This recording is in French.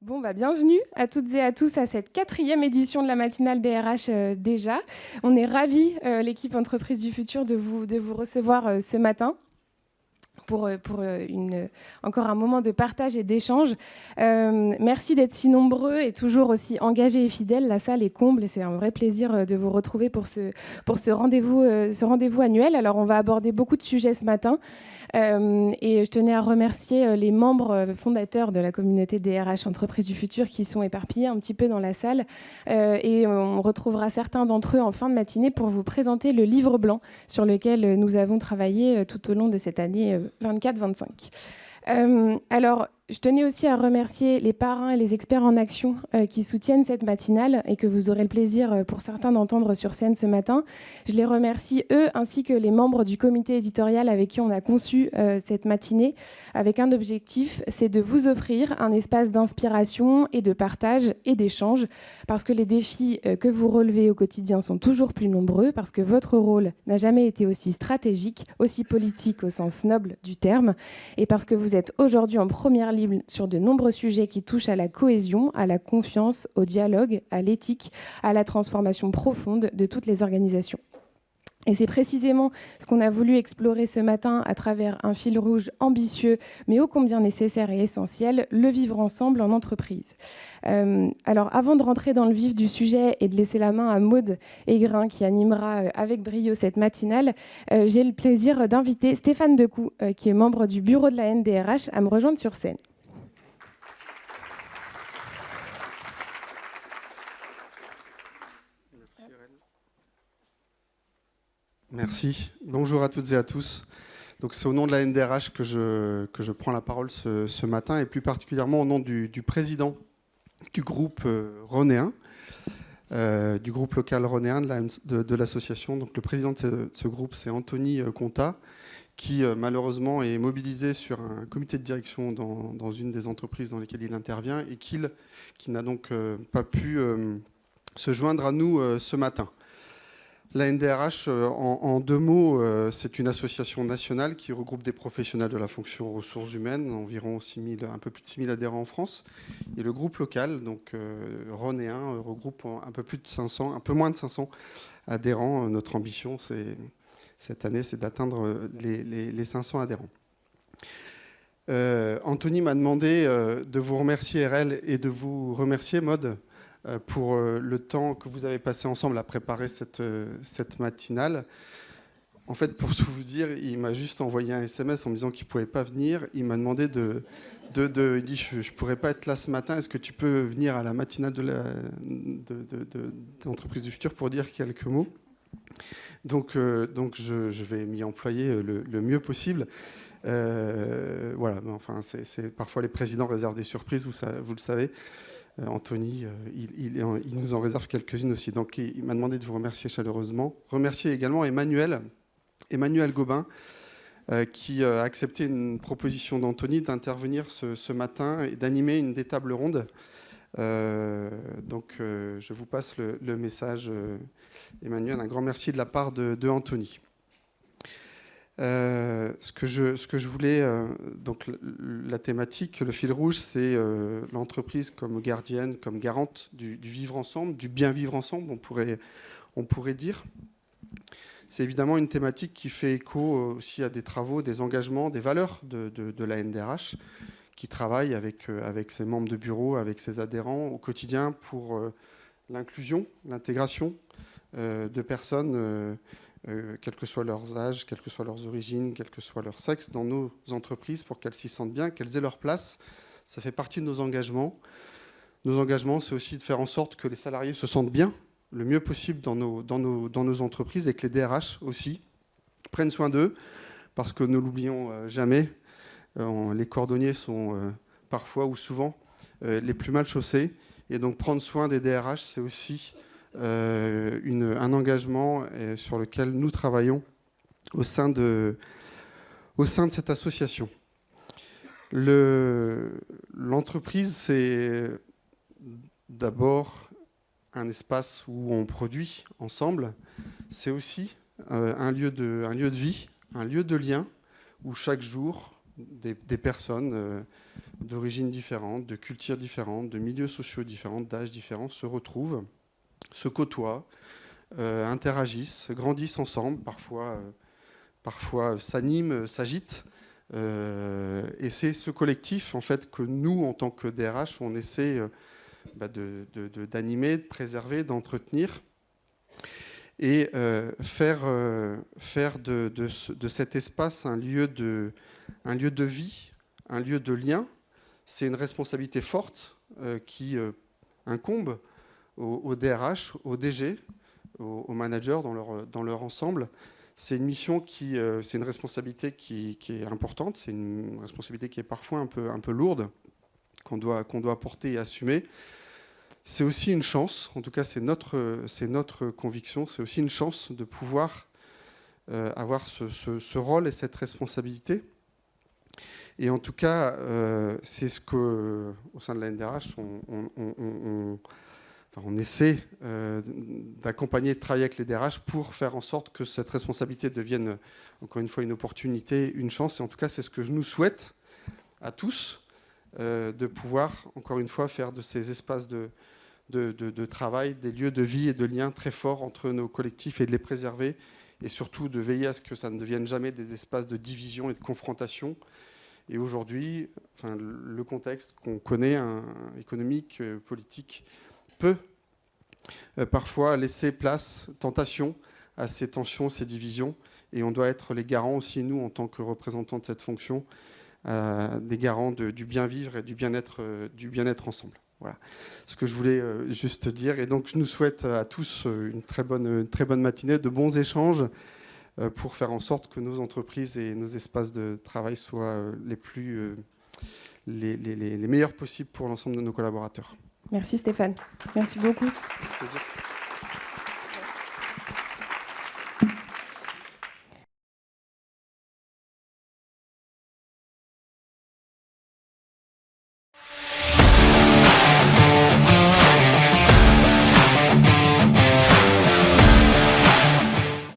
Bon, bienvenue à toutes et à tous à cette 4e édition de la matinale DRH déjà. On est ravis, l'équipe Entreprises du Futur, de vous recevoir ce matin pour encore un moment de partage et d'échange. Merci d'être si nombreux et toujours aussi engagés et fidèles. La salle est comble et c'est un vrai plaisir de vous retrouver pour ce rendez-vous annuel. Alors, on va aborder beaucoup de sujets ce matin. Et je tenais à remercier les membres fondateurs de la communauté DRH Entreprises du Futur qui sont éparpillés un petit peu dans la salle. Et on retrouvera certains d'entre eux en fin de matinée pour vous présenter le livre blanc sur lequel nous avons travaillé tout au long de cette année 24-25. Alors, je tenais aussi à remercier les parrains et les experts en action qui soutiennent cette matinale et que vous aurez le plaisir pour certains d'entendre sur scène ce matin. Je les remercie eux ainsi que les membres du comité éditorial avec qui on a conçu cette matinée avec un objectif, c'est de vous offrir un espace d'inspiration et de partage et d'échange parce que les défis que vous relevez au quotidien sont toujours plus nombreux, parce que votre rôle n'a jamais été aussi stratégique, aussi politique au sens noble du terme et parce que vous êtes aujourd'hui en première ligne sur de nombreux sujets qui touchent à la cohésion, à la confiance, au dialogue, à l'éthique, à la transformation profonde de toutes les organisations. Et c'est précisément ce qu'on a voulu explorer ce matin à travers un fil rouge ambitieux, mais ô combien nécessaire et essentiel, le vivre ensemble en entreprise. Alors, avant de rentrer dans le vif du sujet et de laisser la main à Maude Aigrin, qui animera avec brio cette matinale, j'ai le plaisir d'inviter Stéphane Decoux, qui est membre du bureau de la NDRH, à me rejoindre sur scène. Merci. Bonjour à toutes et à tous. Donc, c'est au nom de la NDRH que je prends la parole ce matin, et plus particulièrement au nom du président du groupe Ronéen, du groupe local Ronéen de l'association. Donc, le président de ce groupe, c'est Anthony Conta, qui malheureusement est mobilisé sur un comité de direction dans une des entreprises dans lesquelles il intervient et qui n'a donc pas pu se joindre à nous ce matin. La NDRH, en deux mots, c'est une association nationale qui regroupe des professionnels de la fonction ressources humaines, environ un peu plus de 6 000 adhérents en France. Et le groupe local, donc Ronéen, regroupe un peu moins de 500 adhérents. Notre ambition, cette année, c'est d'atteindre les 500 adhérents. Anthony m'a demandé de vous remercier, RL, et de vous remercier, Maude, pour le temps que vous avez passé ensemble à préparer cette matinale. En fait, pour tout vous dire, il m'a juste envoyé un SMS en me disant qu'il ne pouvait pas venir. Il m'a demandé il dit, je ne pourrais pas être là ce matin, est-ce que tu peux venir à la matinale d'Entreprise du Futur pour dire quelques mots ? Donc je vais m'y employer le mieux possible. Voilà, enfin, parfois les présidents réservent des surprises, vous le savez. Anthony, il nous en réserve quelques-unes aussi. Donc, il m'a demandé de vous remercier chaleureusement. Remercier également Emmanuel Gobin, qui a accepté une proposition d'Anthony d'intervenir ce matin et d'animer une des tables rondes. Donc, je vous passe le message, Emmanuel. Un grand merci de la part de Anthony. Ce que je voulais, donc la thématique, le fil rouge, c'est l'entreprise comme gardienne, comme garante du vivre ensemble, du bien vivre ensemble, on pourrait dire. C'est évidemment une thématique qui fait écho aussi à des travaux, des engagements, des valeurs de la NDRH, qui travaille avec ses membres de bureau, avec ses adhérents au quotidien pour l'inclusion, l'intégration de personnes quel que soit leur âge, quelles que soient leurs origines, quel que soit leur sexe, dans nos entreprises pour qu'elles s'y sentent bien, qu'elles aient leur place. Ça fait partie de nos engagements. Nos engagements, c'est aussi de faire en sorte que les salariés se sentent bien, le mieux possible dans nos entreprises, et que les DRH aussi prennent soin d'eux, parce que ne l'oublions jamais, les cordonniers sont parfois ou souvent les plus mal chaussés. Et donc prendre soin des DRH, c'est aussi un engagement sur lequel nous travaillons au sein de cette association. L'entreprise, c'est d'abord un espace où on produit ensemble. C'est aussi un lieu de vie, un lieu de lien où chaque jour, des personnes d'origines différentes, de cultures différentes, de milieux sociaux différents, d'âges différents se retrouvent, se côtoient, interagissent, grandissent ensemble, parfois s'animent, s'agitent. Et c'est ce collectif en fait, que nous, en tant que DRH, on essaie d'animer, de préserver, d'entretenir et faire de cet espace un lieu de vie, un lieu de lien. C'est une responsabilité forte qui incombe aux DRH, aux DG, aux managers dans leur ensemble. C'est une mission c'est une responsabilité qui est importante, c'est une responsabilité qui est parfois un peu lourde, qu'on doit porter et assumer. C'est aussi une chance, en tout cas c'est notre conviction, c'est aussi une chance de pouvoir avoir ce rôle et cette responsabilité. Et en tout cas, c'est ce qu'au sein de la NDRH, on essaie d'accompagner, de travailler avec les DRH pour faire en sorte que cette responsabilité devienne, encore une fois, une opportunité, une chance. Et en tout cas, c'est ce que je nous souhaite à tous, de pouvoir, encore une fois, faire de ces espaces de travail des lieux de vie et de liens très forts entre nos collectifs et de les préserver. Et surtout, de veiller à ce que ça ne devienne jamais des espaces de division et de confrontation. Et aujourd'hui, le contexte qu'on connaît, économique, politique, peut parfois laisser place, tentation à ces tensions, ces divisions. Et on doit être les garants aussi, nous, en tant que représentants de cette fonction, des garants du bien vivre et du bien-être ensemble. Voilà ce que je voulais juste dire. Et donc, je nous souhaite à tous une très bonne matinée, de bons échanges pour faire en sorte que nos entreprises et nos espaces de travail soient les meilleurs possibles pour l'ensemble de nos collaborateurs. Merci Stéphane. Merci beaucoup. Plaisir.